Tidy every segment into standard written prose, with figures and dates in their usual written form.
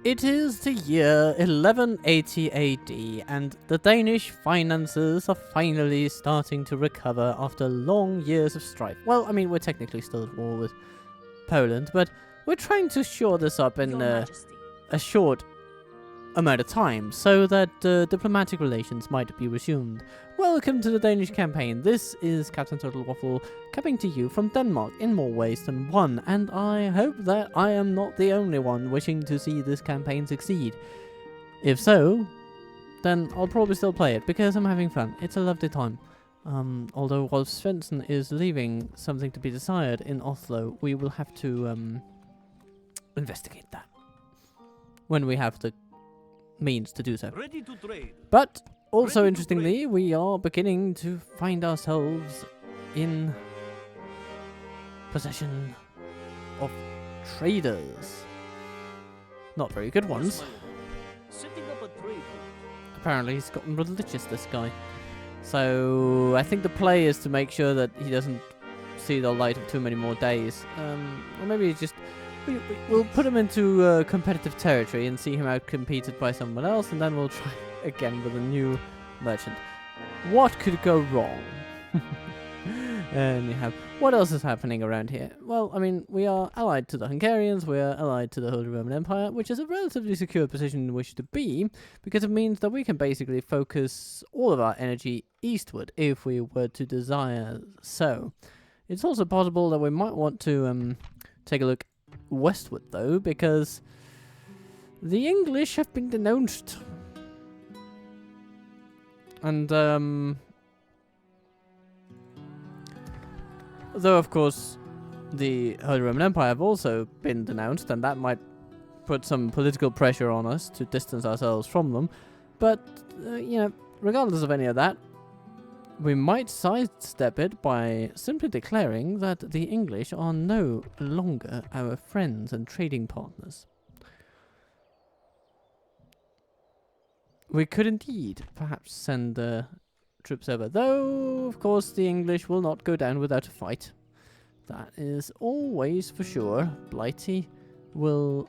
It is the year 1180 AD, and the Danish finances are finally starting to recover after long years of strife. Well, I mean, we're technically still at war with Poland, but we're trying to shore this up in a short amount of time, so that diplomatic relations might be resumed. Welcome to the Danish campaign. This is Captain Total Waffle coming to you from Denmark in more ways than one, and I hope that I am not the only one wishing to see this campaign succeed. If so, then I'll probably still play it, because I'm having fun. It's a lovely time. Although while Svensson is leaving something to be desired in Oslo, we will have to investigate that when we have the means to do so. Ready to trade. But also interestingly, we are beginning to find ourselves in possession of traders. Not very good ones. Setting up a trade. Apparently he's gotten religious, this guy. So I think the play is to make sure that he doesn't see the light of too many more days. Or maybe he's just... We'll put him into competitive territory and see him out-competed by someone else, and then we'll try again with a new merchant. What could go wrong? Anyhow, what else is happening around here? Well, I mean, we are allied to the Hungarians, we are allied to the Holy Roman Empire, which is a relatively secure position in which to be, because it means that we can basically focus all of our energy eastward, if we were to desire so. It's also possible that we might want to take a look westward, though, because the English have been denounced. And, though, of course, the Holy Roman Empire have also been denounced, and that might put some political pressure on us to distance ourselves from them. But, you know, regardless of any of that, we might sidestep it by simply declaring that the English are no longer our friends and trading partners. We could indeed perhaps send troops over, though, of course, the English will not go down without a fight. That is always for sure. Blighty will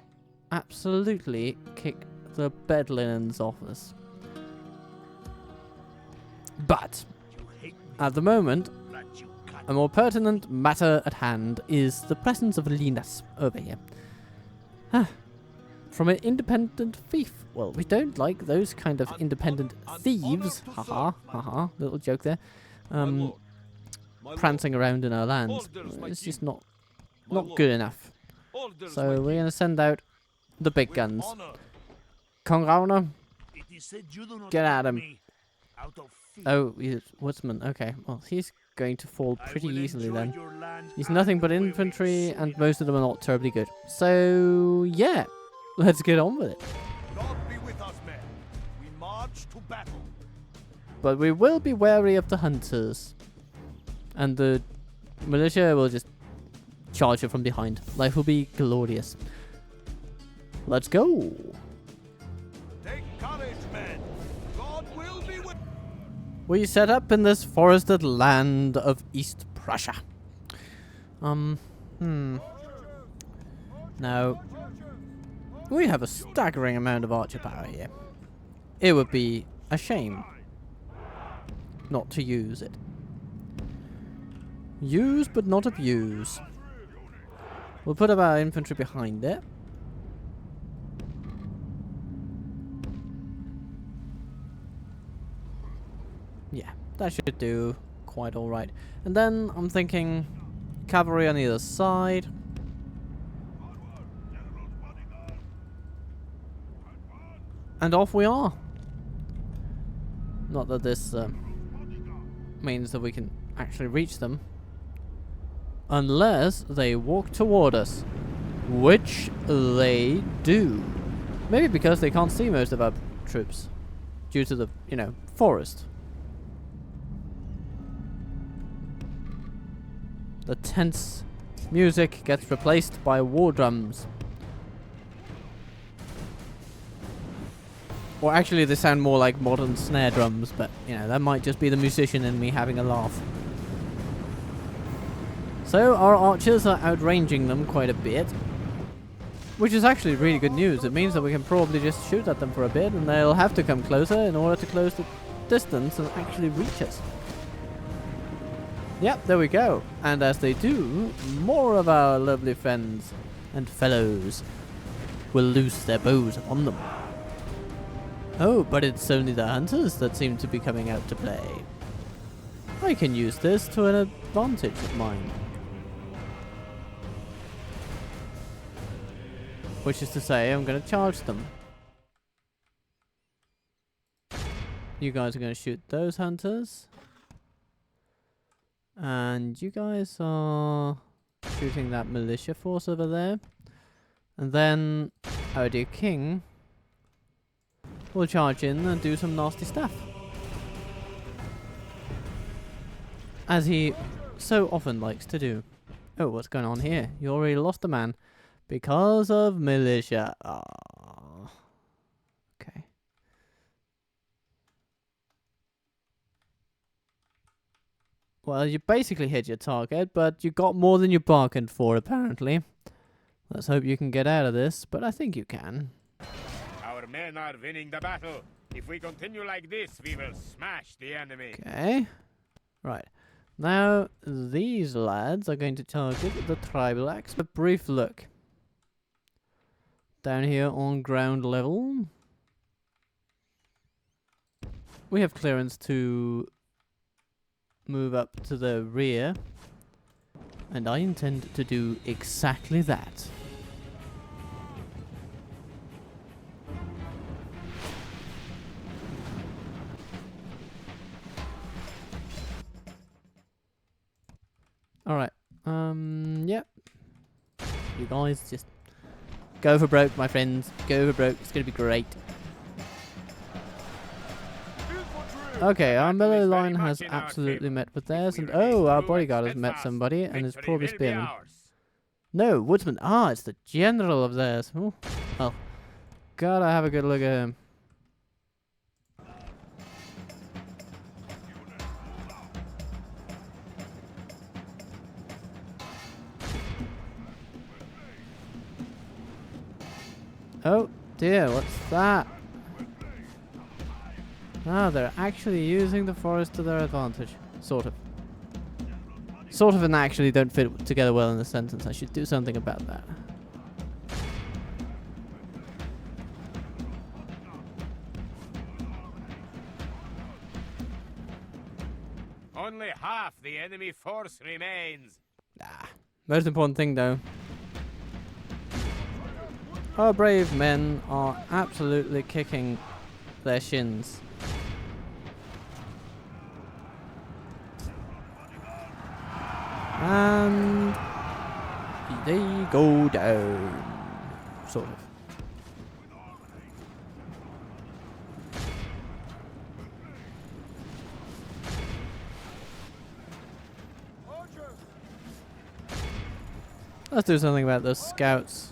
absolutely kick the bed linens off us. But at the moment, a more pertinent matter at hand is the presence of Linus over here. From an independent thief. Well, we don't like those kind of independent thieves. Haha, haha, little joke there. Prancing around in our lands. It's just not good enough. So we're going to send out the big guns. Kong Ragnar, get at him. Oh, he's woodsman. Okay, well, he's going to fall pretty easily then. He's nothing but infantry, and most of them are not terribly good. So, yeah, let's get on with it. But we will be wary of the hunters. And the militia will just charge it from behind. Life will be glorious. Let's go. Take courage, men. God will be with. We set up in this forested land of East Prussia. Now, we have a staggering amount of archer power here. It would be a shame not to use it. Use but not abuse. We'll put up our infantry behind it. Yeah, that should do quite alright. And then I'm thinking cavalry on either side. And off we are. Not that this means that we can actually reach them. Unless they walk toward us. Which they do. Maybe because they can't see most of our troops. Due to the, you know, forest. The tense music gets replaced by war drums. Or actually they sound more like modern snare drums, but, you know, that might just be the musician in me having a laugh. So our archers are outranging them quite a bit. Which is actually really good news. It means that we can probably just shoot at them for a bit and they'll have to come closer in order to close the distance and actually reach us. Yep, there we go. And as they do, more of our lovely friends and fellows will loose their bows upon them. Oh, but it's only the hunters that seem to be coming out to play. I can use this to an advantage of mine. Which is to say, I'm going to charge them. You guys are going to shoot those hunters. And you guys are shooting that militia force over there. And then our dear king will charge in and do some nasty stuff. As he so often likes to do. Oh, what's going on here? You already lost a man. Because of militia. Oh. Okay. Well, you basically hit your target, but you got more than you bargained for, apparently. Let's hope you can get out of this, but I think you can. Our men are winning the battle. If we continue like this, we will smash the enemy. Okay. Right. Now, these lads are going to target the tribal axe. A brief look. Down here on ground level. We have clearance to move up to the rear. And I intend to do exactly that. Alright. Yep. You guys just go for broke, my friends. Go for broke. It's going to be great. Okay, our melee line has absolutely met with theirs. And oh, our bodyguard has met somebody and is probably spearman. No, woodsman. Ah, it's the general of theirs. Ooh. Well, gotta have a good look at him. Oh dear, what's that? Ah, they're actually using the forest to their advantage. Sort of. Sort of and actually don't fit together well in the sentence. I should do something about that. Only half the enemy force remains. Ah, most important thing though. Our brave men are absolutely kicking their shins. And they go down. Sort of. Let's do something about those scouts.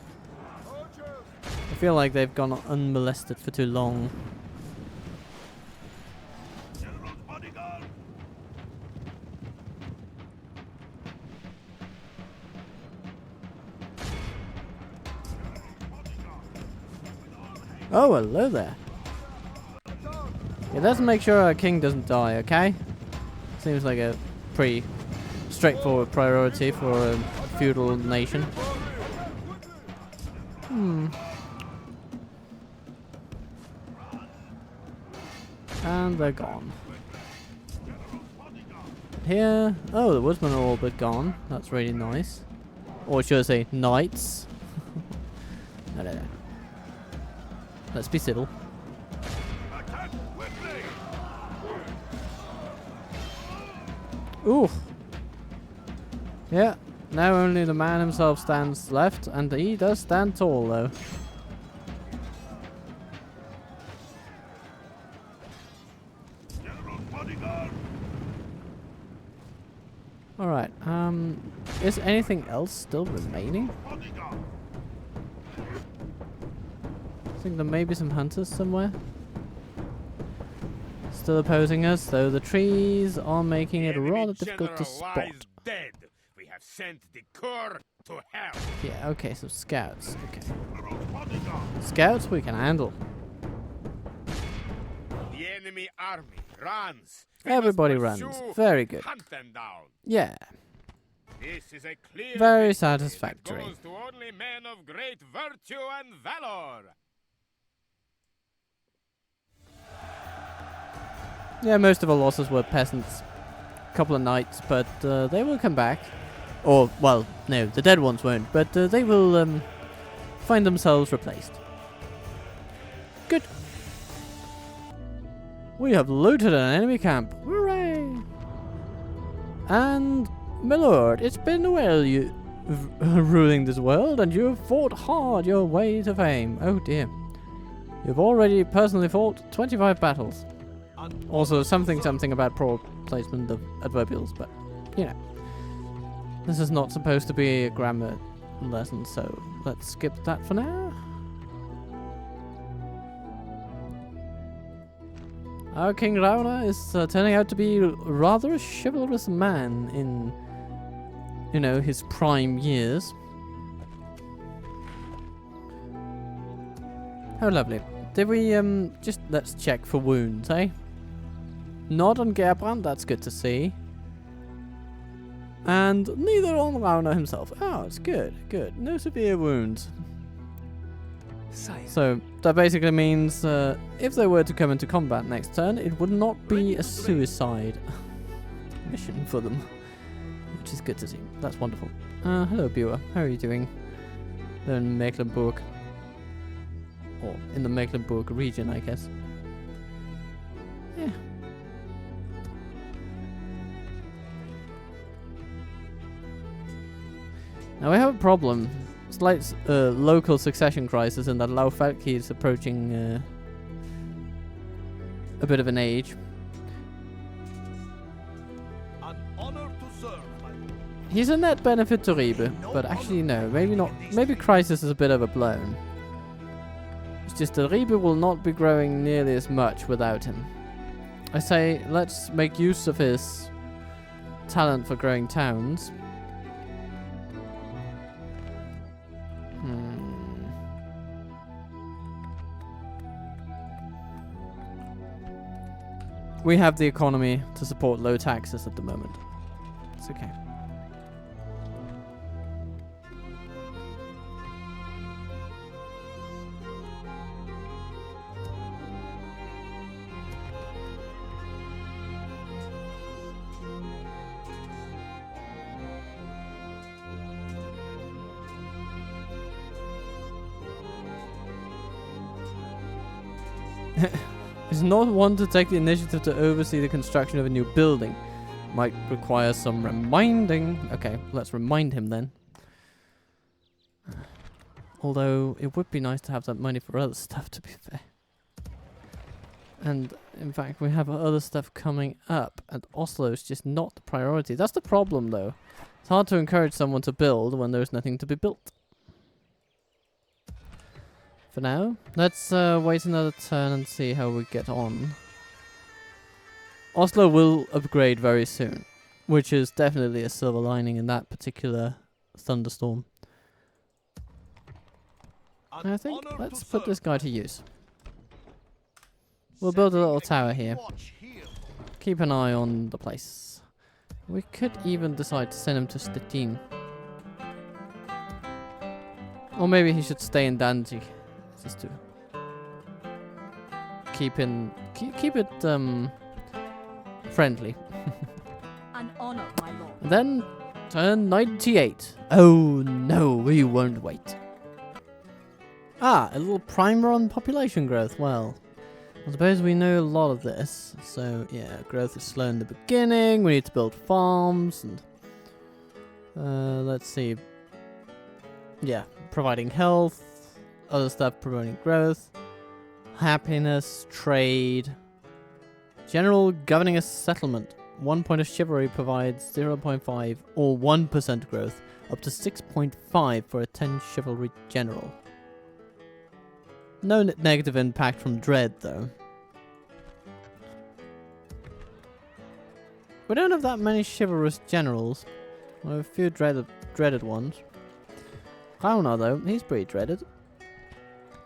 I feel like they've gone unmolested for too long. Oh, hello there. Yeah, let's make sure our king doesn't die, okay? Seems like a pretty straightforward priority for a feudal nation. And they're gone. Here, oh, the woodsmen are all but gone. That's really nice. Or should I say, knights? I don't know. Let's be civil. Ooh. Yeah, now only the man himself stands left, and he does stand tall though. Alright, is anything else still remaining? I think there may be some hunters somewhere. Still opposing us, though the trees are making it rather difficult to spot. Dead. We have sent the corps to hell. Yeah, okay, so scouts. Okay. Scouts we can handle. The enemy army runs. We Everybody must runs. pursue, Very good. Hunt them down. Yeah. This is a clear Very victory satisfactory. that goes to only men of great virtue and valor. Yeah, most of our losses were peasants. A couple of knights, but they will come back. Or, well, no, the dead ones won't, but they will find themselves replaced. Good. We have looted an enemy camp. Hooray! And, my lord, it's been a while you ruling this world, and you have fought hard your way to fame. Oh dear. You've already personally fought 25 battles. Also, something about poor placement of adverbials, but, you know. This is not supposed to be a grammar lesson, so let's skip that for now. Our King Ragnar is turning out to be rather a chivalrous man in, you know, his prime years. How lovely. Did we, just let's check for wounds, eh? Not on Gerbrand, that's good to see. And neither on Ragnar himself. Oh, it's good, good. No severe wounds. So, that basically means if they were to come into combat next turn, it would not be a suicide mission for them. Which is good to see. That's wonderful. Hello, Bua. How are you doing? They're in Mecklenburg. Or in the Mecklenburg region, I guess. Yeah. Now we have a problem. Slight local succession crisis in that Laufalki is approaching a bit of an age. An honor to serve, my lord. He's a net benefit to Ribe, but actually no, maybe not. Maybe crisis is a bit overblown. It's just that Ribe will not be growing nearly as much without him. I say let's make use of his talent for growing towns. We have the economy to support low taxes at the moment. It's okay. Is not one to take the initiative to oversee the construction of a new building. Might require some reminding. Okay, let's remind him then. Although, it would be nice to have that money for other stuff, to be fair. And, in fact, we have other stuff coming up, and Oslo is just not the priority. That's the problem, though. It's hard to encourage someone to build when there's nothing to be built. For now, let's wait another turn and see how we get on. Oslo will upgrade very soon, which is definitely a silver lining in that particular thunderstorm. I think let's put this guy to use. We'll build a little tower here. Keep an eye on the place. We could even decide to send him to Stettin. Or maybe he should stay in Danzig. Just to keep it friendly. An honor, my lord. Then turn 98. Oh no, we won't wait. Ah, a little primer on population growth. Well, I suppose we know a lot of this. So yeah, growth is slow in the beginning. We need to build farms and let's see. Yeah, providing health. Other stuff promoting growth, happiness, trade, general governing a settlement. 1 point of chivalry provides 0.5 or 1% growth, up to 6.5 for a 10 chivalry general. No negative impact from dread, though. We don't have that many chivalrous generals. We have a few dreaded ones. Ragnar, though, he's pretty dreaded.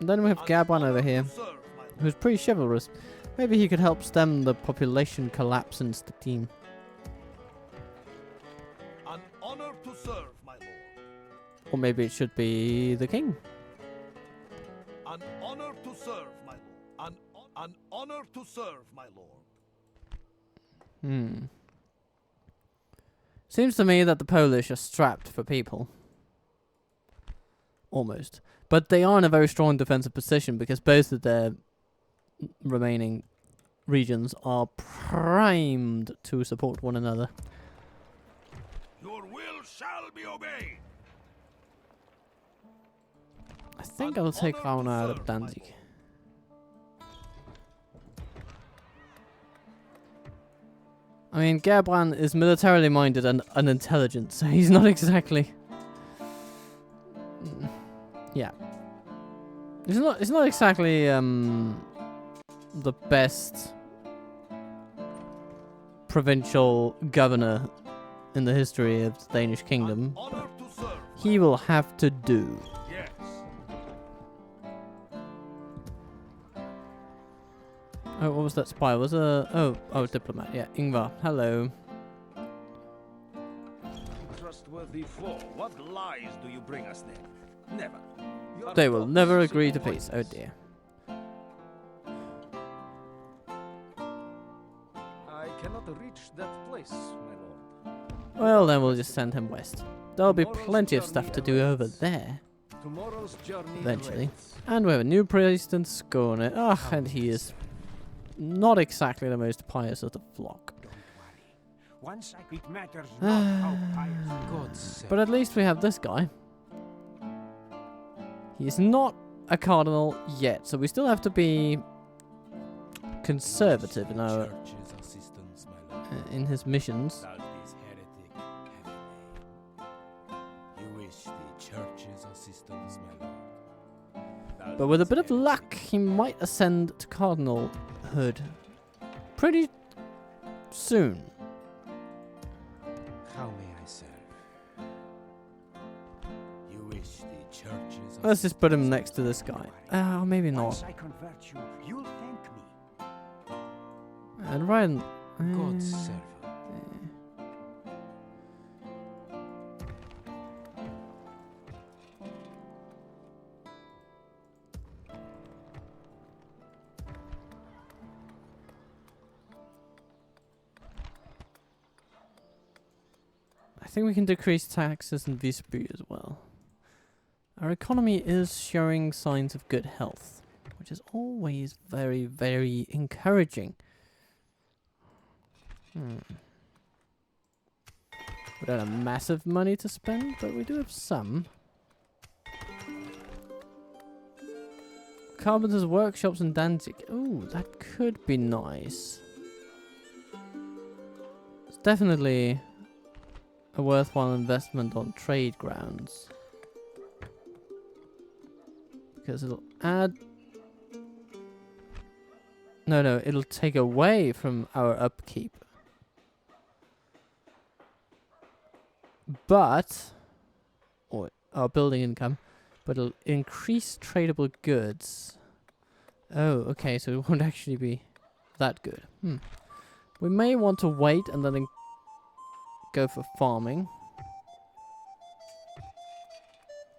And then we have An Gabon honor over to here, serve, my lord. who's pretty chivalrous. Maybe he could help stem the population collapse in the team. An honor to serve, my lord. Or maybe it should be the king. An honor to serve, my lord. An honor to serve, my lord. Seems to me that the Polish are strapped for people. Almost. But they are in a very strong defensive position because both of their remaining regions are primed to support one another. Your will shall be obeyed. I think I will take Ragnar out of Danzig. I mean, Gerbrand is militarily minded and unintelligent, so he's not exactly... Yeah. It's not exactly, the best provincial governor in the history of the Danish kingdom. An honor to serve. He will have to do. Yes. Oh, what was that spy? Was oh, diplomat. Yeah, Ingvar. Hello. Trustworthy foe. What lies do you bring us then? Never. Your They will thoughts never seem agree to peace. Oh pointless. dear. I cannot reach that place, my lord. Well, then we'll just send him west. There'll be Tomorrow's plenty of journey stuff to do over awaits. there. Tomorrow's journey Eventually. awaits. And we have a new priest in skørterne. Ah, and he is not exactly the most pious of the flock. Don't worry. Once it matters not how pious. God save. But at least we have this guy. He's not a cardinal yet, so we still have to be conservative in our Church's assistance, my lord. in his missions. Does this heretic have a name? You wish the church's assistance, my lord. But with a bit of luck, he might ascend to cardinalhood pretty soon. How may I serve? You wish the church's Let's just put him next to this guy. Oh, maybe Once not. I convert you, you'll thank me. And Ryan. God's servant. I think we can decrease taxes in Visby as well. Our economy is showing signs of good health, which is always very, very encouraging. We don't have massive money to spend, but we do have some. Carpenter's workshops in Danzig. Ooh, that could be nice. It's definitely a worthwhile investment on trade grounds. Because it'll add... No, it'll take away from our upkeep. But... or our building income. But it'll increase tradable goods. Oh, okay, so it won't actually be that good. We may want to wait and then go for farming.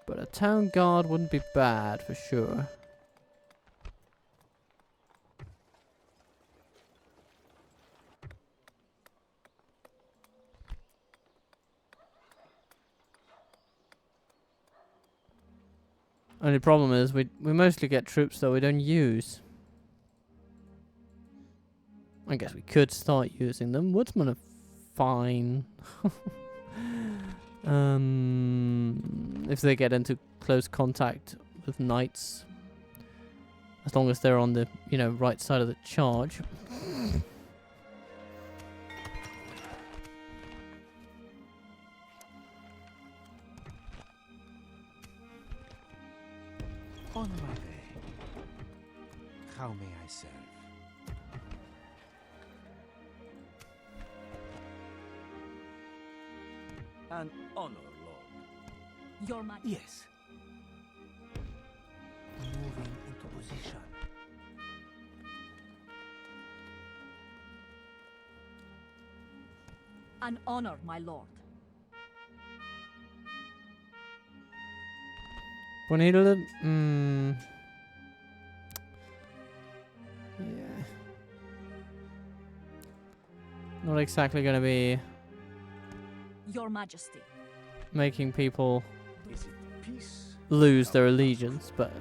But a town guard wouldn't be bad for sure. Only problem is we mostly get troops that we don't use. I guess we could start using them. Woodsmen are fine. If they get into close contact with knights, as long as they're on the, right side of the charge. On my way. How may I serve? An honor, Lord. Your Majesty. Yes. Moving An honor, my lord. Bonita. Yeah. Not exactly gonna be Your Majesty. making people Is it peace? lose their allegiance, but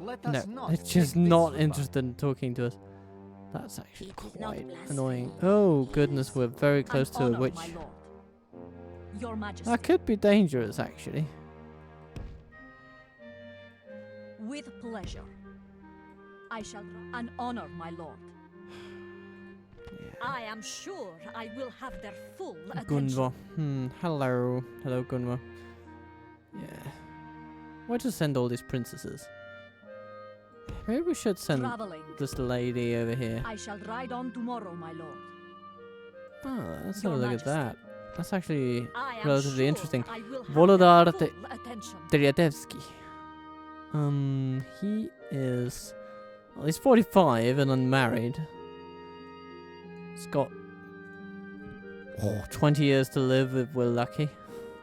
Let no, us not it's just take this not goodbye. interested in talking to us. That's actually It is not quite blasphemy. annoying. Oh goodness, we're very close An to a honor, witch. my lord. Your Majesty. That could be dangerous, actually. With pleasure. I shall. An honor, my lord. Yeah. I am sure I will have their full attention. Gunvor. Hello. Hello, Gunvor. Yeah. Why just send all these princesses? Maybe we should send Traveling. this lady over here. I shall ride on tomorrow, my lord. Oh, let's have Your a look Majesty. at that. That's actually I am relatively sure interesting. I will have Volodar their full attention. Dryadevsky. He is... Well, he's 45 and unmarried. He's got 20 years to live if we're lucky.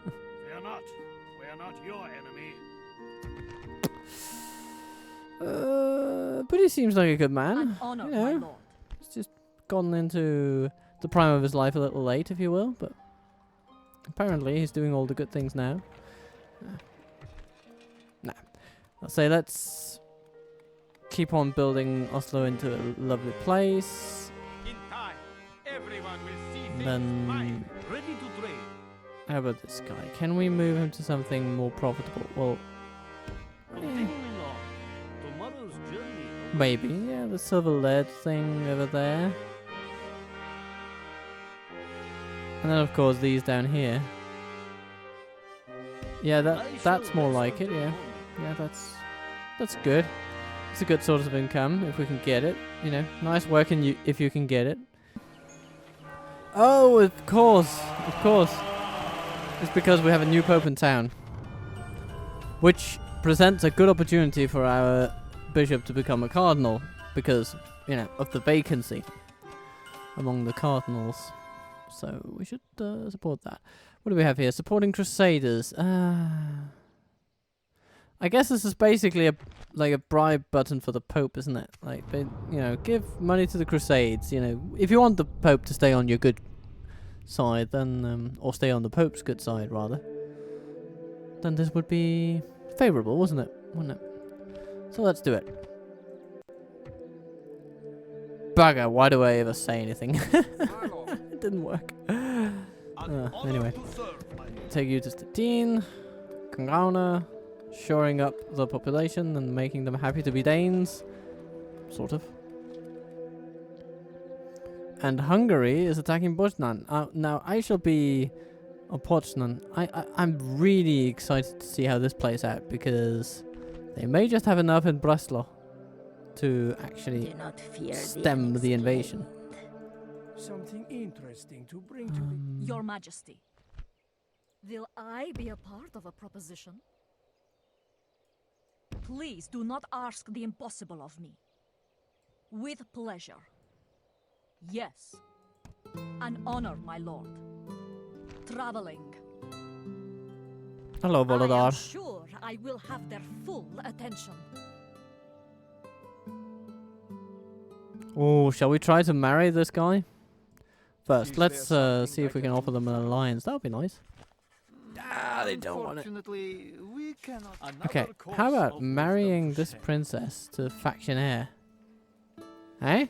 Fear not. We are not your enemy. But he seems like a good man. An honor, You my know, lord. he's just gone into the prime of his life a little late, if you will, but apparently he's doing all the good things now. Nah. I'll say let's keep on building Oslo into a lovely place. In time, everyone will see And things then, mine. Ready to trade. how about this guy? Can we move him to something more profitable? Well, Continuing on. Tomorrow's journey. maybe. Yeah, the silver lead thing over there. And then, of course, these down here. Yeah, that's more like it, yeah. Yeah, that's good. It's a good source of income if we can get it. You know, nice work if you can get it. Oh, of course. It's because we have a new pope in town. Which presents a good opportunity for our bishop to become a cardinal. Because, you know, of the vacancy among the cardinals. So we should support that. What do we have here? Supporting crusaders. I guess this is basically like a bribe button for the Pope, isn't it? Like, you know, give money to the Crusades. You know, if you want the Pope to stay on your good side, then or stay on the Pope's good side rather, then this would be favourable, wouldn't it? So let's do it. Bugger! Why do I ever say anything? It didn't work. Anyway, take you to Stettin, Kongauna. Shoring up the population and making them happy to be Danes. Sort of. And Hungary is attacking Poznan. Now, I shall be on Poznan. I'm really excited to see how this plays out because they may just have enough in Breslau to actually Do not fear stem the invasion. Something interesting to bring to me. Your Majesty. Will I be a part of a proposition? Please do not ask the impossible of me. With pleasure. Yes. An honor, my lord. Traveling. Hello, I am Volodar. sure I will have their full attention. Oh, shall we try to marry this guy? First, Is let's there see something if we I can can offer do them an for you? alliance. That would be nice. They don't want it. Unfortunately, we cannot. Okay, how about marrying this princess to Factionaire? Eh?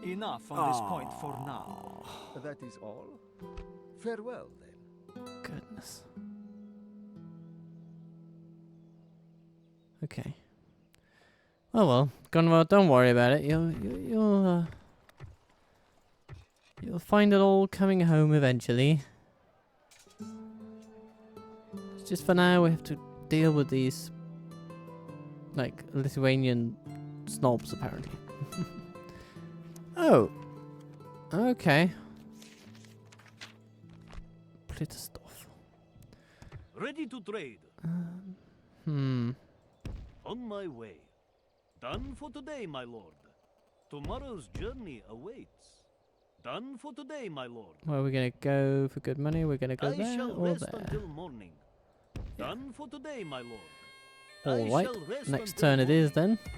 Enough on this point for now. That is all. Farewell, then. Goodness. Okay. Oh well, Gunvor, don't worry about it. You'll find it all coming home eventually. It's just for now we have to deal with these like Lithuanian snobs apparently. Oh. Okay. Plitterstoff. Ready to trade. Hmm. On my way. Done for today, my lord. Tomorrow's journey awaits. Done for today, my lord. Where are we gonna go for good money? We're gonna go I there shall or rest there. until morning. Done for today, my lord. All I right. shall rest Next until turn it is morning. then.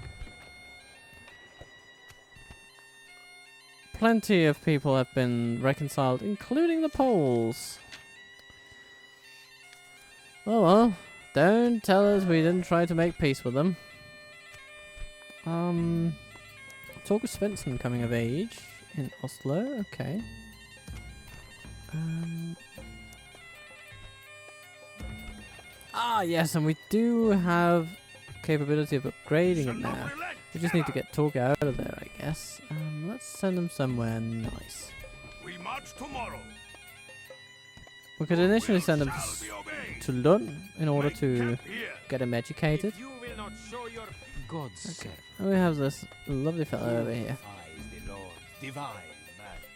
Plenty of people have been reconciled, including the Poles. Oh well, don't tell us we didn't try to make peace with them. Talk of Svensson coming of age in Oslo, okay. Yes, and we do have capability of upgrading it now. We just need to get Torque out of there, I guess. Let's send them somewhere nice. We march tomorrow. We could initially send them to Lund in order to Camp here. get him educated. If you will not show your God's Okay, servant. and we have this lovely fellow over here. Defies the Lord's divine mandate.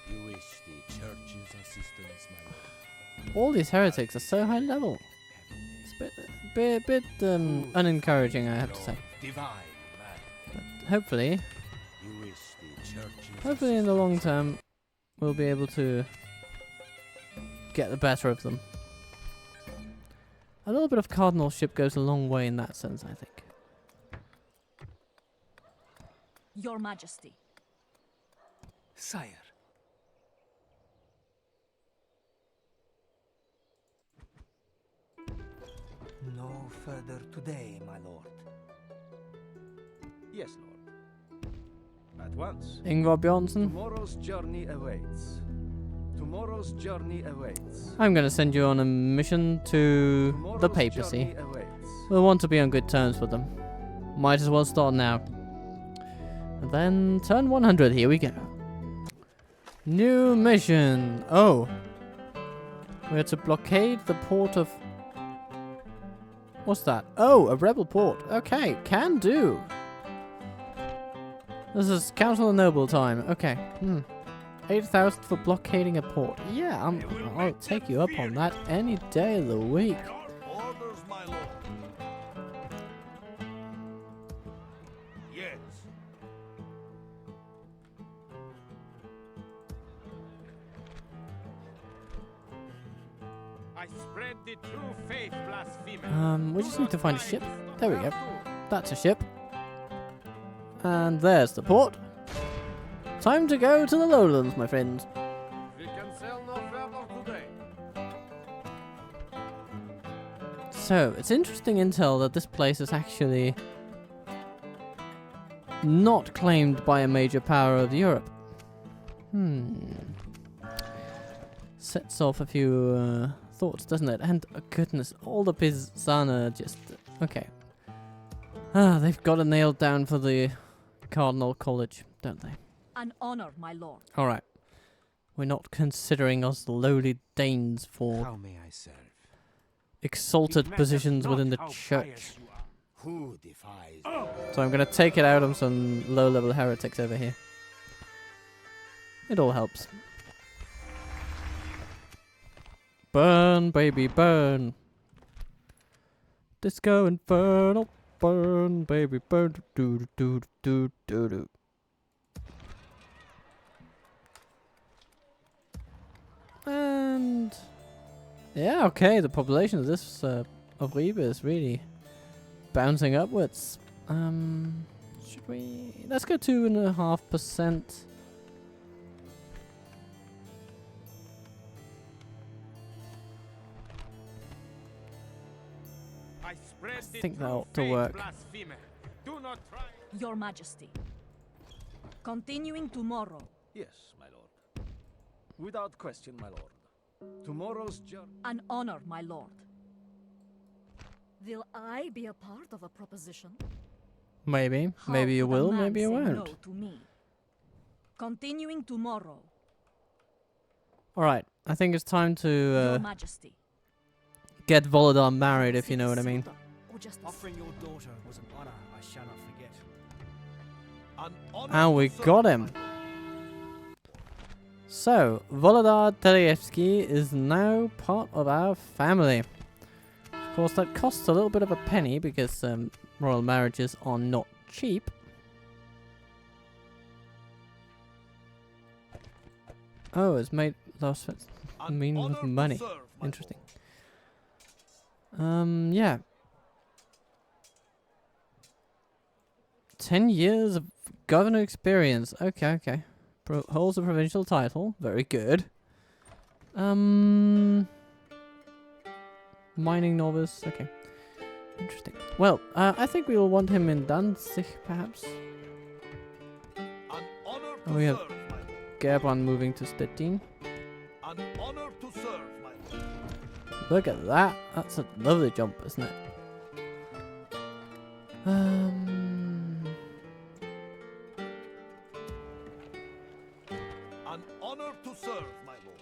You wish the church's assistance, my lord. All these heretics are so high level. It's a bit unencouraging, I have to say. Divine But mandate. hopefully, You wish the church's hopefully in the long term, we'll be able to get the better of them. A little bit of cardinalship goes a long way in that sense, I think. Your Majesty. Sire. No further today, my lord. Yes, Lord. At once. Ingvar Bjornsson, Tomorrow's journey awaits. Tomorrow's journey awaits. I'm going to send you on a mission to Tomorrow's the papacy. journey awaits. We'll want to be on good terms with them. Might as well start now. And then turn 100, here we go. New mission. Oh. We're to blockade the port of... What's that? Oh, a rebel port. Okay, can do. This is Council of Noble time. Okay. 8,000 for blockading a port. Yeah, I'll take you up on that any day of the week. Your orders, my lord. Yes. I spread the true faith, blasphemer. We just need to find a ship. There we go. That's a ship. And there's the port. Time to go to the lowlands, my friends. We can sail no further today. So, it's interesting intel that this place is actually not claimed by a major power of Europe. Sets off a few thoughts, doesn't it? And goodness, all the Pisana just... Okay. They've got it nailed down for the Cardinal College, don't they? An honor, my lord. Alright. We're not considering us lowly Danes for How may I serve? exalted It matters positions not within the how church. pious you are. Who defies? So I'm going to take it out on some low-level heretics over here. It all helps. Burn, baby, burn. Disco Infernal. Burn, baby, burn. Do do do do do. And yeah, okay. The population of this of Ribe is really bouncing upwards. Should we? Let's go 2.5%. I spread I the think that true ought to faith, work. blasphemer. Do not try. Your Majesty. Continuing tomorrow. Yes, my lord. Without question, my lord. Tomorrow's journey. An honor, my lord. Will I be a part of a proposition? Maybe. How Maybe you could a will, man maybe you say won't. No to me? Continuing tomorrow. Alright, I think it's time Your to Majesty. get Volodar married, if you know what I mean. Or just a Offering your daughter was an honor I shall not forget. An honor And we got him. So, Volodar Teleyevsky is now part of our family. Of course, that costs a little bit of a penny because royal marriages are not cheap. Oh, it's made last mean with money. Interesting. Yeah. 10 years of governor experience. Okay, okay. Holds a provincial title. Very good. Mining novice. Okay. Interesting. Well, I think we will want him in Danzig, perhaps. Oh, we have Gerbrand moving to Stettin. An honor to serve, my lord. Look at that. That's a lovely jump, isn't it? An honor to serve, my lord.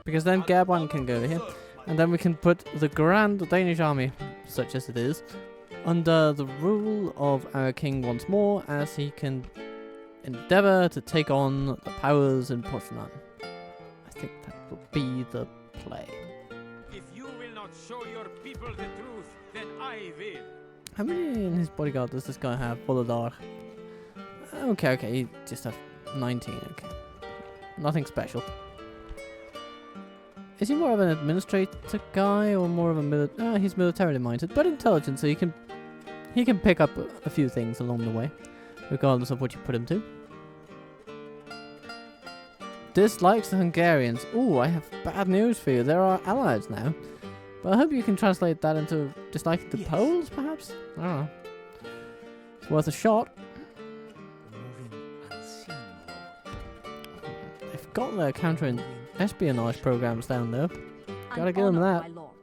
Because then Gerbrand can go here. And then we can put the Grand Danish Army, such as it is, under the rule of our king once more, as he can endeavour to take on the powers in Portugal. I think that will be the play. If you will not show your people the truth, then I will. How many in his bodyguard does this guy have? Volodar. Okay, okay, he just have 19, okay. Nothing special. Is he more of an administrator guy or more of a he's militarily minded, but intelligent, so he can pick up a few things along the way, regardless of what you put him to. Dislikes the Hungarians. Ooh, I have bad news for you. There are allies now. But I hope you can translate that into disliking the Poles, perhaps? I don't know. It's worth a shot. They've got their counter-espionage programs down there. Gotta give them that. My lord.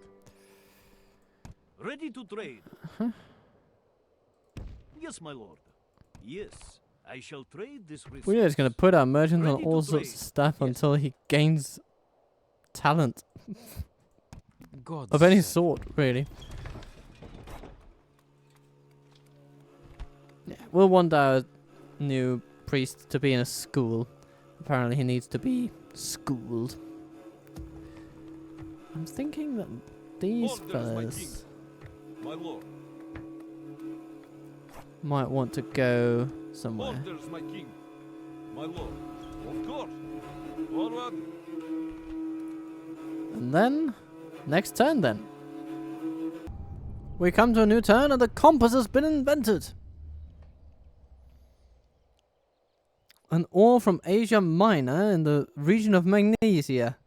Ready to trade? Yes, my lord. Yes, I shall trade this resource. We're just gonna put our merchant on Ready to all sorts trade. of stuff Yes. until he gains talent God of any sort, really. Yeah, we'll want our new priest to be in a school. Apparently, he needs to be schooled. I'm thinking that these Orders, my fellas king. My lord. might want to go somewhere. Orders, my king. My lord. Of course. Forward. And then, next turn then. We come to a new turn and the compass has been invented. An ore from Asia Minor in the region of Magnesia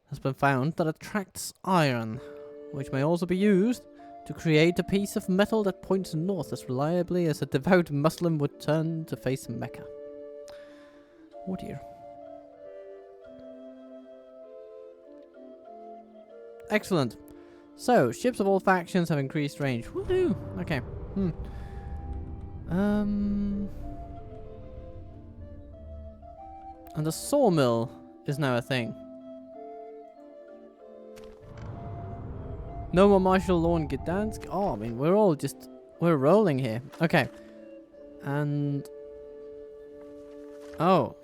has been found that attracts iron, which may also be used to create a piece of metal that points north as reliably as a devout Muslim would turn to face Mecca. Oh dear. Excellent. So, ships of all factions have increased range. Woohoo! Okay. And the sawmill is now a thing. No more martial law in Gdansk. Oh, I mean, we're rolling here. Okay. And... oh.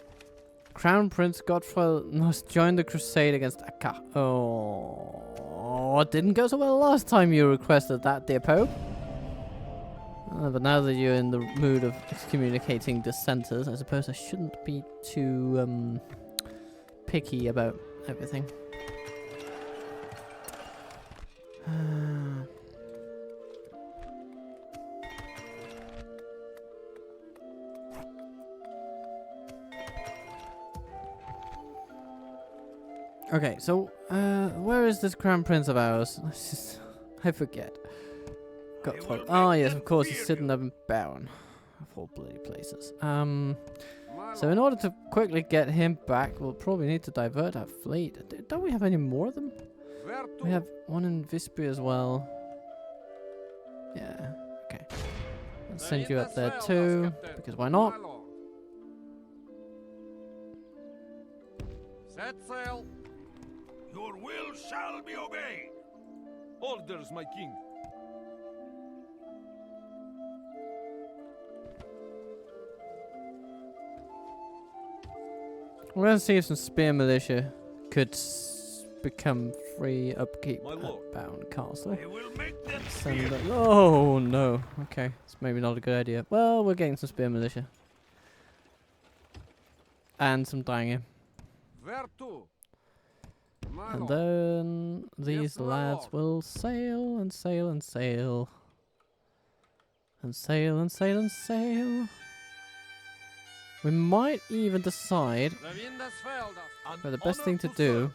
Crown Prince Godfrey must join the crusade against Akka. Oh, it didn't go so well last time you requested that, dear Pope. But now that you're in the mood of excommunicating dissenters, I suppose I shouldn't be too picky about everything. Okay, so where is this crown prince of ours? I forget. Oh yes, of course, he's sitting up in Baron, of all bloody places. So in order to quickly get him back, we'll probably need to divert our fleet. Don't we have any more of them? We have one in Visby as well. Yeah, okay. Let's send you up there too, because why not? Set sail. Your will shall be obeyed. Orders, my king. We're going to see if some spear militia could become free upkeep My at lord. Bound Castle. I will make them Send fear. that. Oh no. Okay, it's maybe not a good idea. Well, we're getting some spear militia. And some dying. Where to? My And lord. then these my lads lord. will sail and sail and sail. And sail and sail and sail. We might even decide, The wind has failed us. but the best thing to do,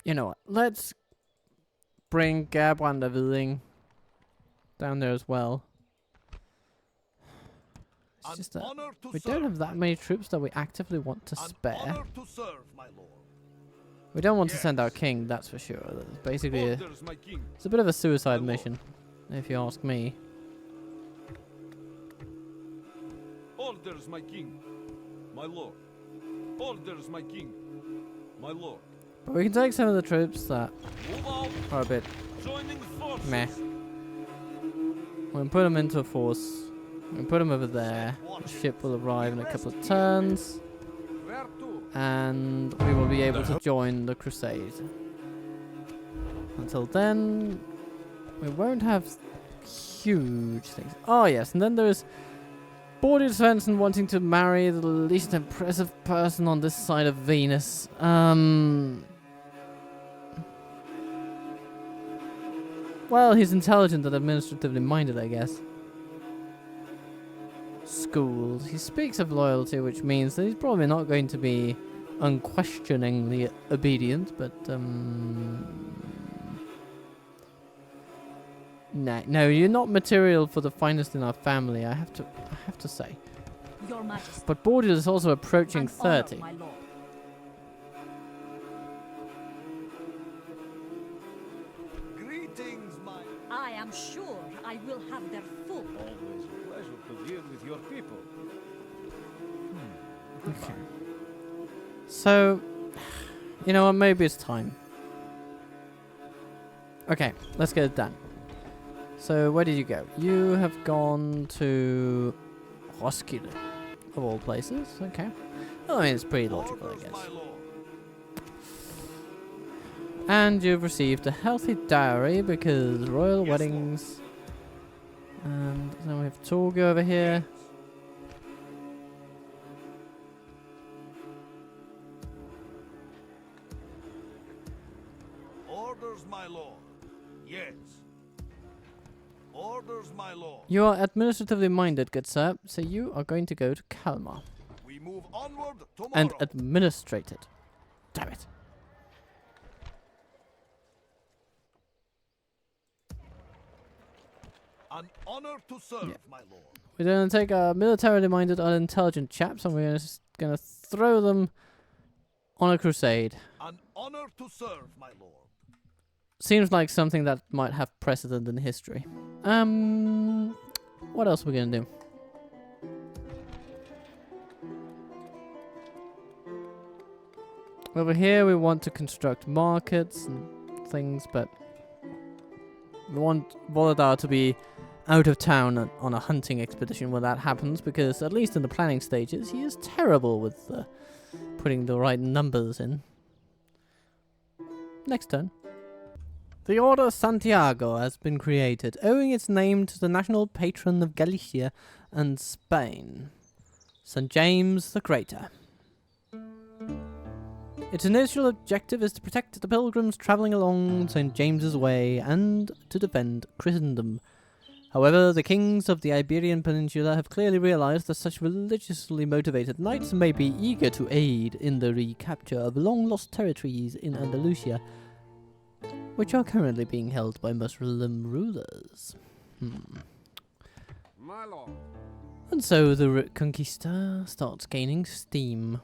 you know what, let's bring Gerbrand of Viding down there as well. It's just that we don't have that many troops that we actively want to spare. We don't want to send our king, that's for sure. That's basically Orders, my king. it's a bit of a suicide My lord. mission, if you ask me. Orders, my king. My lord. Orders, my king. My lord. But we can take some of the troops that Move out. are a bit Joining forces. meh. We can put them into a force. We can put them over there. The ship will arrive in a couple of turns. Where to? And we will be able to join the crusade. Until then, we won't have huge things. Oh yes, and then there's Bodil Svensson wanting to marry the least impressive person on this side of Venus. Well, he's intelligent and administratively minded, I guess. Schooled. He speaks of loyalty, which means that he's probably not going to be unquestioningly obedient, but no, you're not material for the finest in our family, I have to say. Your Majesty. But Bodil is also approaching An honor, 30. my lord. Greetings, my. I am sure I will have their full. Always a pleasure to deal with your people. Okay. So, you know what, maybe it's time. Okay, let's get it done. So, where did you go? You have gone to Roskilde, of all places. Okay. Well, I mean, it's pretty logical, I guess. And you've received a healthy dowry because royal weddings. And then we have Torge over here. Orders, my lord. Yes. Orders, my lord. You are administratively minded, good sir, so you are going to go to Kalmar We move onward tomorrow. and administrate it. Damn it. An honor to serve, Yeah. my lord. We're going to take our militarily minded, unintelligent chaps and we're just going to throw them on a crusade. An honor to serve, my lord. Seems like something that might have precedent in history. What else are we going to do? Over here we want to construct markets and things, but we want Volodar to be out of town on a hunting expedition when that happens, because at least in the planning stages he is terrible with putting the right numbers in. Next turn. The Order Santiago has been created, owing its name to the national patron of Galicia and Spain, St. James the Greater. Its initial objective is to protect the pilgrims travelling along St. James's Way and to defend Christendom. However, the kings of the Iberian Peninsula have clearly realised that such religiously motivated knights may be eager to aid in the recapture of long-lost territories in Andalusia, which are currently being held by Muslim rulers. My lord. And so the Reconquista starts gaining steam.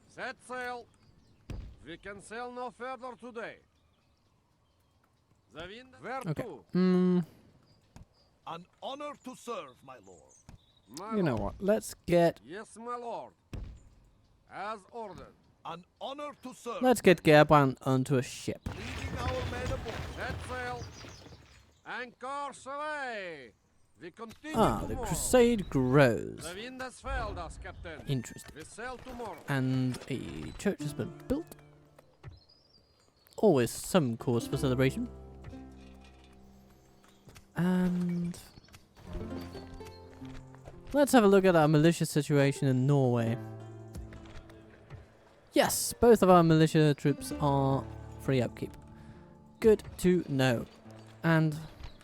Set sail. We can sail no further today. The wind. Where Okay. to? An honor to serve, my lord. My You know lord. what? Let's get Yes, my lord. As ordered. An honor to serve. Let's get Gerbrand onto a ship. Leading our men aboard. Set sail. And course away. We continue Ah, the tomorrow. crusade grows. The wind has failed us, Captain. Interesting. We sail tomorrow. And a church has been built. always some cause for celebration. And let's have a look at our militia situation in Norway. Yes, both of our militia troops are free upkeep. Good to know. And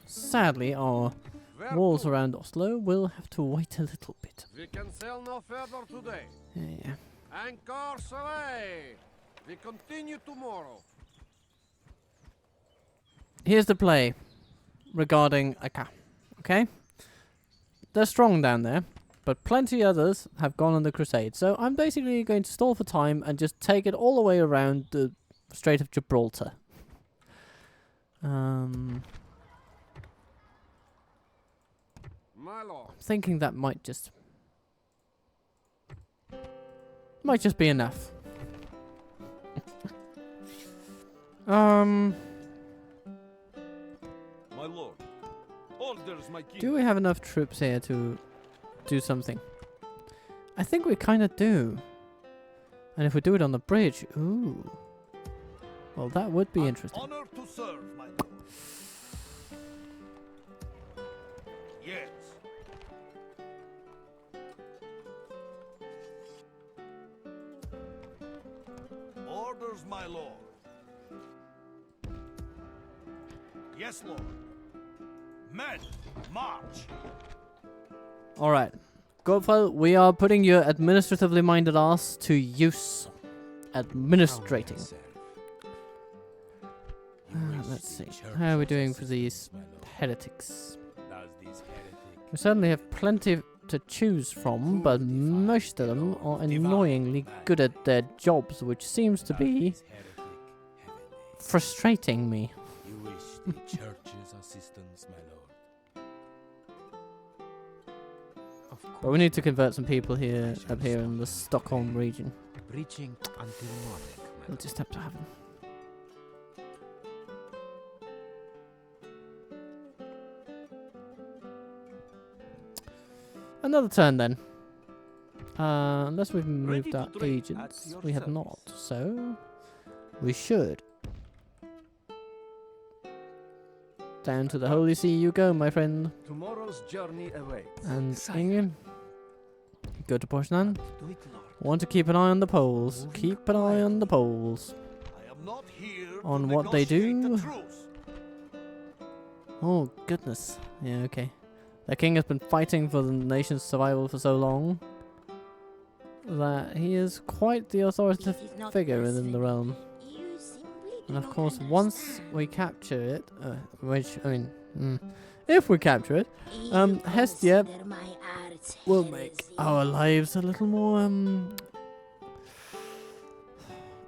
sadly, our walls around Oslo will have to wait a little bit. We can sail no further today. Yeah. Anchors away! We continue tomorrow. Here's the play regarding Akka. Okay? They're strong down there, but plenty others have gone on the crusade. So I'm basically going to stall for time and just take it all the way around the Strait of Gibraltar. My lord. I'm thinking that might just be enough. My lord. Orders, my king. Do we have enough troops here to do something? I think we kind of do. And if we do it on the bridge, ooh. Well, that would be interesting. Honor to serve, my lord. Yes. Orders, my lord. Yes, lord. Men, march. Alright. Waffle, we are putting your administratively minded ass to use. Administrating. Let's see. How are we doing for these heretics? We certainly have plenty to choose from, but most of them are annoyingly good at their jobs, which seems to be frustrating me. You wish the church's assistance, my lord. But we need to convert some people here, up here in the Stockholm region. Reaching until morning. We'll just have to have them. Another turn then. Unless we've moved to our trade at agents. your We have service. not, so we should. Down to the Holy See you go, my friend. Tomorrow's journey awaits. And Inge, go to Poznan. Do it, lord. Want to keep an eye on the polls. Keep an eye on the polls. I am not here On to what they negotiate do. a truce. Oh, goodness. Yeah, okay. The king has been fighting for the nation's survival for so long that he is quite the authoritative figure within the realm. And of course, once we capture it, which, I mean, if we capture it, Hestia will make our lives a little more,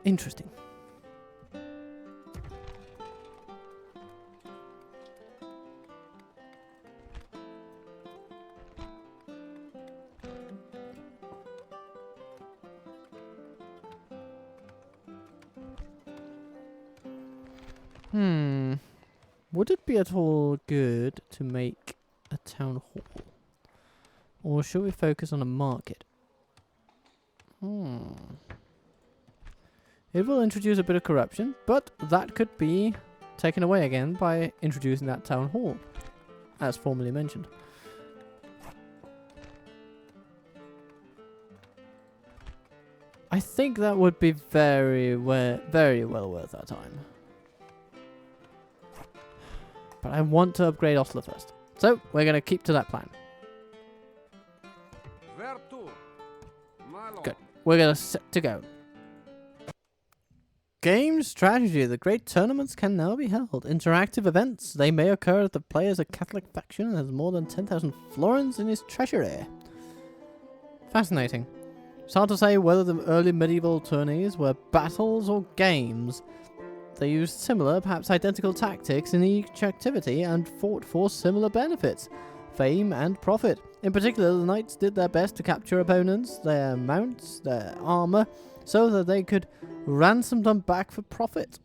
interesting. Would it be at all good to make a town hall? Or should we focus on a market? It will introduce a bit of corruption, but that could be taken away again by introducing that town hall, as formerly mentioned. I think that would be very well worth our time. But I want to upgrade Oslo first. So, we're going to keep to that plan. Where to? My lord. Good. We're going to set to go. Game strategy. The great tournaments can now be held. Interactive events. They may occur if the player is a Catholic faction and has more than 10,000 florins in his treasury. Fascinating. It's hard to say whether the early medieval tourneys were battles or games. They used similar, perhaps identical tactics in each activity and fought for similar benefits, fame and profit. In particular, the knights did their best to capture opponents, their mounts, their armor, so that they could ransom them back for profit.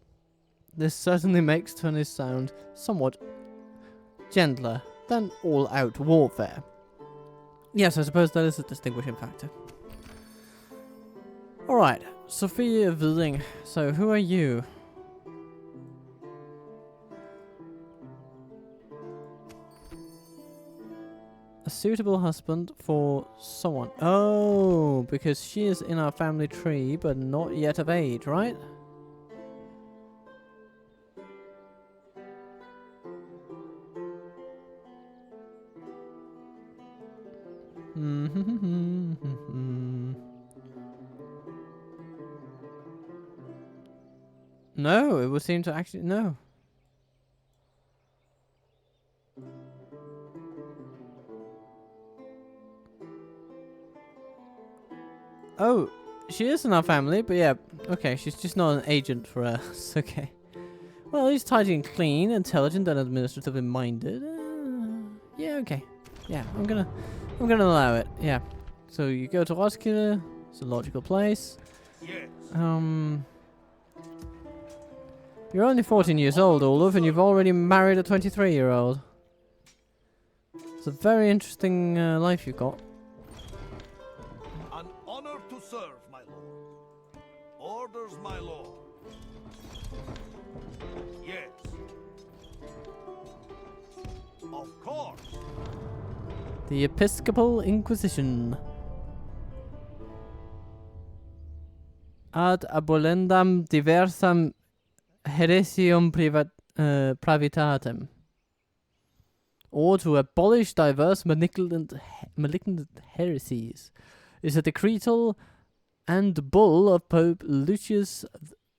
This certainly makes tourneys sound somewhat gentler than all-out warfare. Yes, I suppose that is a distinguishing factor. Alright, Sophia Viding. So, who are you? suitable husband for someone. Oh, because she is in our family tree, but not yet of age, right? No, it would seem to actually no. Oh, she is in our family, but yeah, okay, she's just not an agent for us. Okay. Well, he's tidy and clean, intelligent and administratively minded. Yeah, okay. Yeah, I'm gonna allow it. Yeah. So you go to Roskilde. It's a logical place. Yes. You're only 14 years old, Ulrich, and you've already married a 23-year-old. It's a very interesting life you've got. An honor to serve, my lord. Orders, my lord. Yes. Of course. The Episcopal Inquisition. Ad abolendam diversam heresium pravitatem. Or to abolish diverse malignant heresies is a decretal and bull of Pope Lucius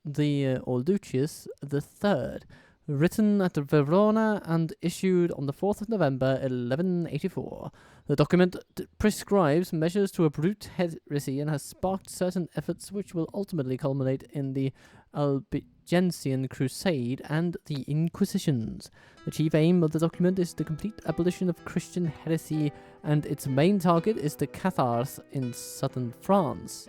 Lucius III, written at Verona and issued on the 4th of November 1184. The document prescribes measures to uproot heresy and has sparked certain efforts which will ultimately culminate in the Albigensian Crusade and the Inquisitions. The chief aim of the document is the complete abolition of Christian heresy, and its main target is the Cathars in southern France.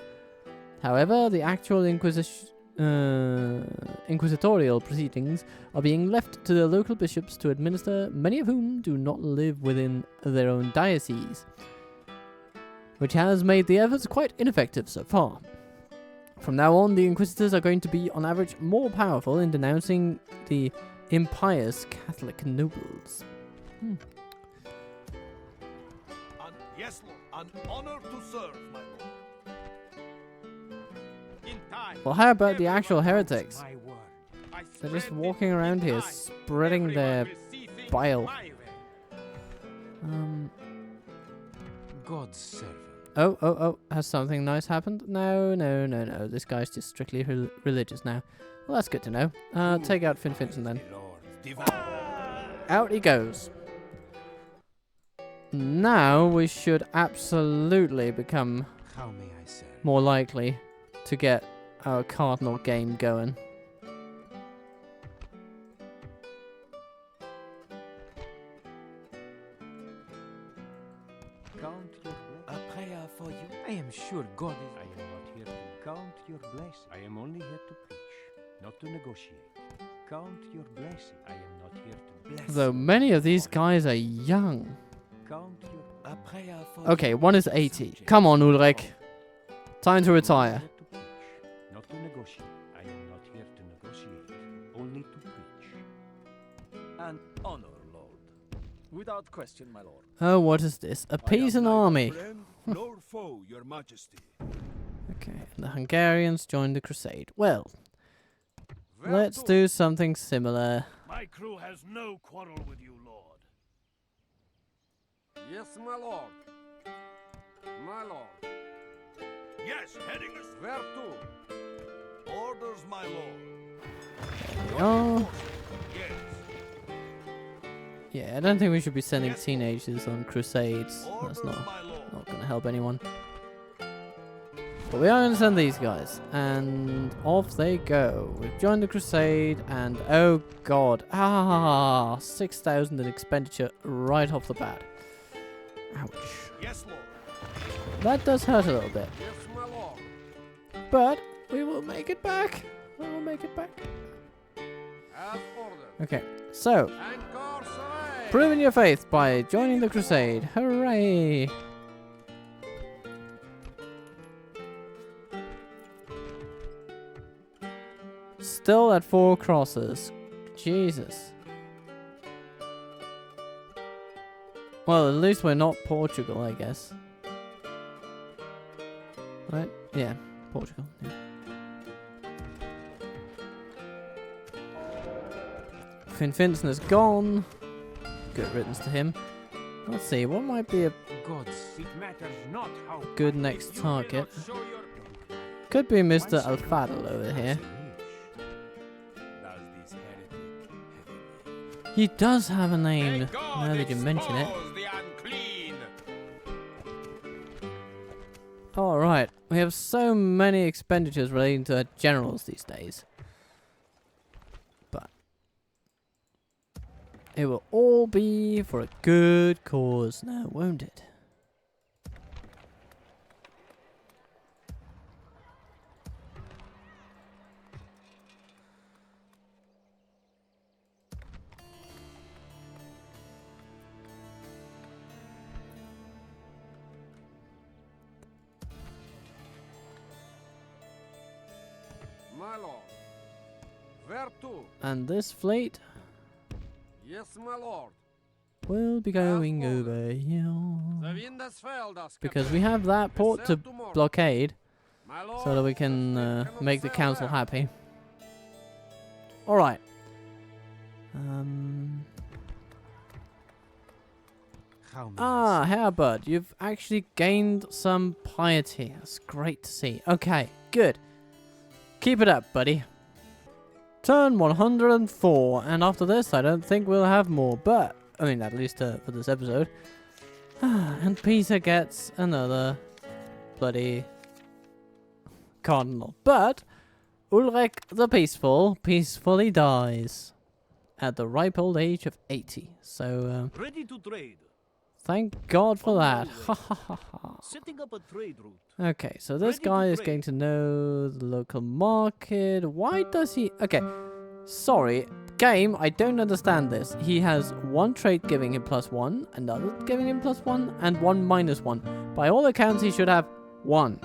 However, the actual inquisitorial proceedings are being left to the local bishops to administer, many of whom do not live within their own diocese, which has made the efforts quite ineffective so far. From now on, the inquisitors are going to be, on average, more powerful in denouncing the impious Catholic nobles. Yes, lord. An honor to serve, my lord. Well, how about the actual heretics? My word. They're just walking around here, spreading their bile. God's servant. Oh, has something nice happened? No. This guy's just strictly religious now. Well, that's good to know. Take out Finfinson then. Out he goes. Now we should absolutely become How may I serve? more likely to get our cardinal game going. Count your a prayer for you. I am sure God is. I am not here to count your blessing. I am only here to preach, not to negotiate. Count your blessing. I am not here to bless. Though many of these guys are young. Count your a prayer for Okay, you. one is 80. Come on, Ulrich. Time to retire. Here to preach, not to negotiate. I am not here to negotiate, only to preach. An honor, Lord. Without question, my lord. Oh, what is this? Appease an army. Friend, nor foe, your majesty. Okay, and the Hungarians joined the crusade. Well, let's Vertu. do something similar. My crew has no quarrel with you, lord. Yes, my lord. My lord. Yes, heading us. Where to? Orders, my lord. Oh, Yes. yeah, I don't think we should be sending teenagers on crusades. That's Orders, not my lord. going to help anyone. But we are going to send these guys, and off they go. We've joined the crusade, and oh god, 6,000 in expenditure right off the bat. Ouch. Yes, lord. That does hurt a little bit, Yes, my lord. but we will make it back. We will make it back. As ordered. Okay, so And course away. proving your faith by joining the crusade. Hooray! Still at 4 crosses. Jesus. Well, at least we're not Portugal, I guess. Right? Yeah, Portugal. Yeah. Finfinson gone. Good riddance to him. Let's see, what might be a good next target? Could be Mr. Alfadel over here. He does have a name, now that you mention it. Alright, we have so many expenditures relating to our generals these days. But it will all be for a good cause now, won't it? My lord. Where to? And this fleet Yes, my lord. will be going over here. The wind has failed us, Because we have that port to blockade, so that we can make the council happy. Alright. Hairbud, you've actually gained some piety. That's great to see. Okay, good. Keep it up, buddy. Turn 104, and after this, I don't think we'll have more, but, I mean, at least for this episode. And Peter gets another bloody cardinal. But Ulrich the Peaceful peacefully dies at the ripe old age of 80. So, Ready to trade. Thank God for that. Ha ha ha ha. Setting up a trade route. Okay, so this guy is going to know the local market. Why does he... Okay, sorry. Game, I don't understand this. He has one trait giving him +1, another giving him +1, and one -1. By all accounts, he should have 1.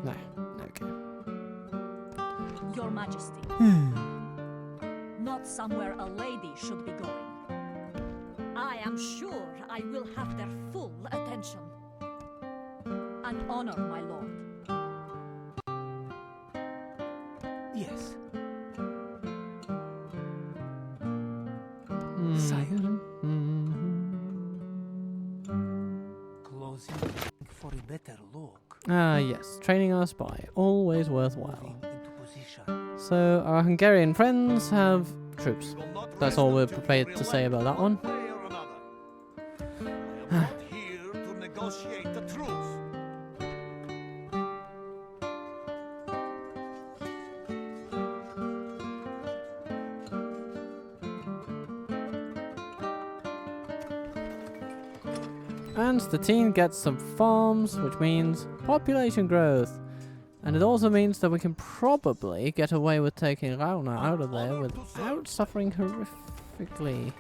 No, okay. Your Majesty. Not somewhere a lady should be going. I am sure I will have their full attention. An honor, my lord. Yes. Closing for a better look. Ah, yes. Training our spy. Always worthwhile. Into position. So, our Hungarian friends have troops. That's all we're prepared to say about that one. I am not here to negotiate the truce. And the team gets some farms, which means population growth. And it also means that we can probably get away with taking Ragnar out of there without suffering horrifically.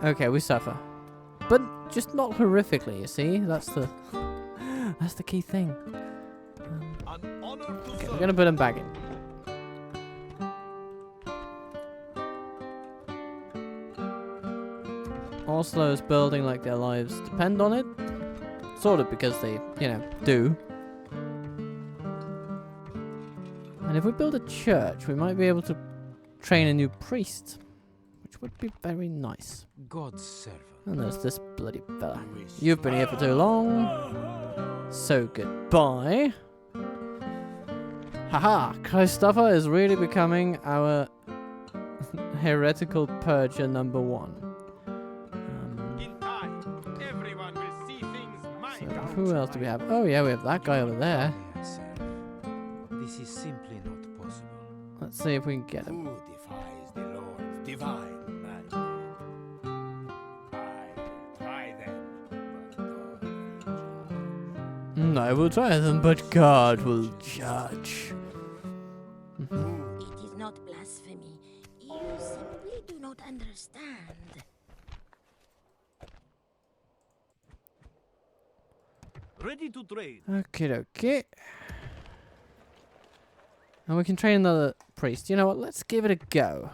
Okay, we suffer. But just not horrifically, you see? That's the key thing. Okay, we're gonna put him back in. Oslo is building like their lives depend on it. Sort of, because they, you know, do. And if we build a church, we might be able to train a new priest. Which would be very nice. God's servant. And there's this bloody fella. You've been here for too long. So goodbye. Haha, Christopher is really becoming our heretical purger number 1. In time, everyone will see things my So who else do we have? Oh yeah, we have that guy over there. This is simply not possible. Let's see if we can get him. Who defies the Lord's divine mandate? I try them, but God will judge. No, we'll try them, but God will judge. It is not blasphemy. You simply do not understand. Ready to trade. Okay. And we can train another priest. You know what? Let's give it a go.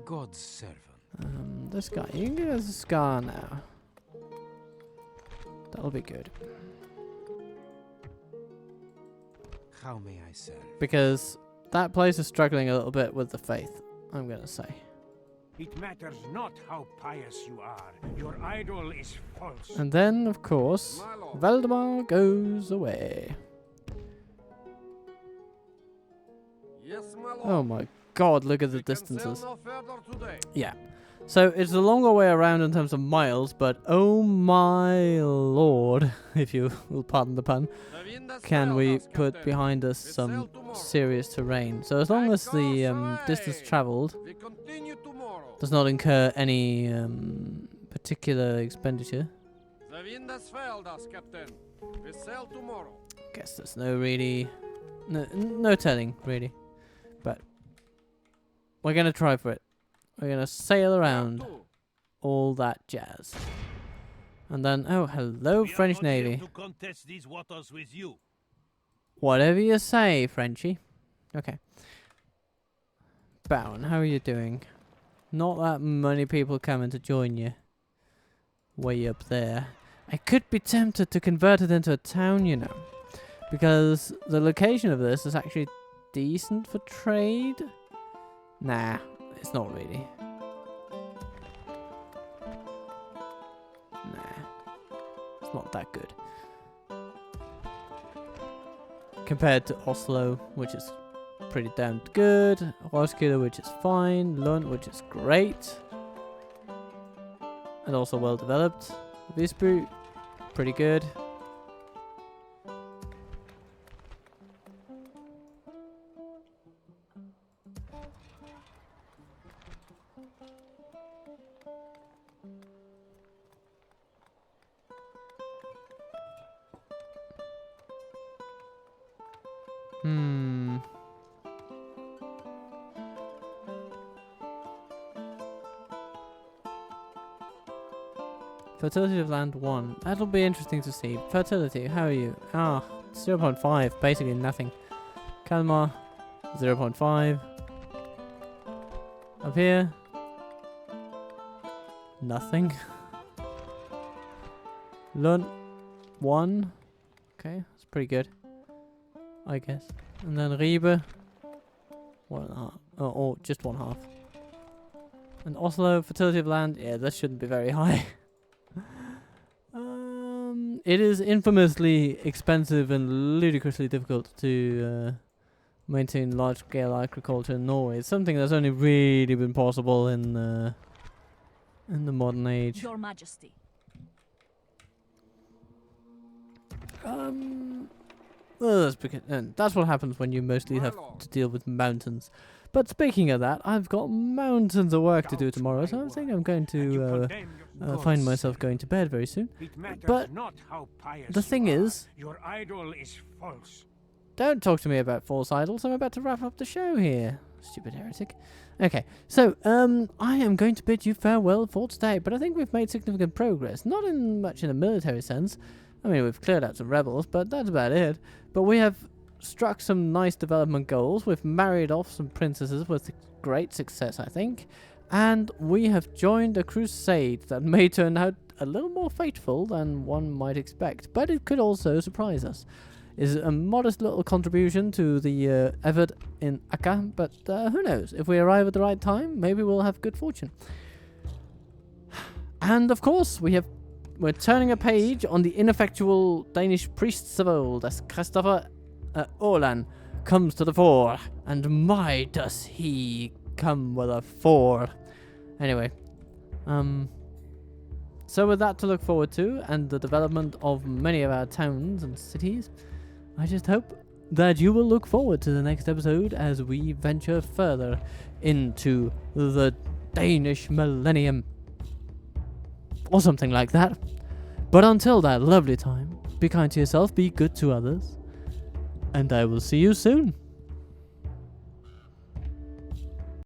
God's servant. This guy. You can give us a scar now. That'll be good. How may I serve? Because that place is struggling a little bit with the faith, I'm gonna say. It matters not how pious you are. Your idol is false. And then, of course, My lord. Valdemar goes away. Yes, my lord. Oh my god, look at the We can sail distances. no further today. Yeah. So it's a longer way around in terms of miles, but oh my lord, if you will pardon the pun, The wind has can failed we us, put Captain. behind us We some sail tomorrow. serious terrain. So as long as the distance away. travelled We continue tomorrow. does not incur any particular expenditure, The wind has failed us, Captain. We sail tomorrow. guess there's no telling really, but we're gonna try for it. We're gonna sail around Where to? all that jazz, and then oh hello We are French not here Navy. to contest these waters with you. Whatever you say, Frenchie. Okay. Baron, how are you doing? Not that many people coming to join you. Way up there. I could be tempted to convert it into a town, you know. Because the location of this is actually decent for trade. Nah, it's not really. Nah. It's not that good. Compared to Oslo, which is pretty damn good, Roskilde, which is fine, Lund, which is great, and also well developed, Visby, pretty good. Fertility of land 1. That'll be interesting to see. Fertility, how are you? Ah, 0.5, basically nothing. Kalmar, 0.5. Up here, nothing. Lund, 1. Okay, that's pretty good, I guess. And then Ribe, 1.5. Or just 1/2. And Oslo, fertility of land, yeah, that shouldn't be very high. It is infamously expensive and ludicrously difficult to maintain large-scale agriculture in Norway. It's something that's only really been possible in the modern age. Your Majesty. Well, that's because that's what happens when you mostly My have lord. to deal with mountains. But speaking of that, I've got mountains of work to do tomorrow, so I think I'm going to find myself going to bed very soon. It matters But not how pious the thing you are. is, Your idol is false. don't talk to me about false idols. I'm about to wrap up the show here. Stupid heretic. Okay, so I am going to bid you farewell for today, but I think we've made significant progress. Not in much in a military sense. I mean, we've cleared out some rebels, but that's about it. But we have struck some nice development goals. We've married off some princesses with great success, I think. And we have joined a crusade that may turn out a little more fateful than one might expect, but it could also surprise us. Is a modest little contribution to the effort in Akka, but who knows? If we arrive at the right time, maybe we'll have good fortune. And of course, we're turning a page on the ineffectual Danish priests of old as Christopher Orlan comes to the fore, and my does he come with a fore. Anyway, so with that to look forward to, and the development of many of our towns and cities, I just hope that you will look forward to the next episode as we venture further into the Danish millennium. Or something like that. But until that lovely time, be kind to yourself, be good to others, and I will see you soon.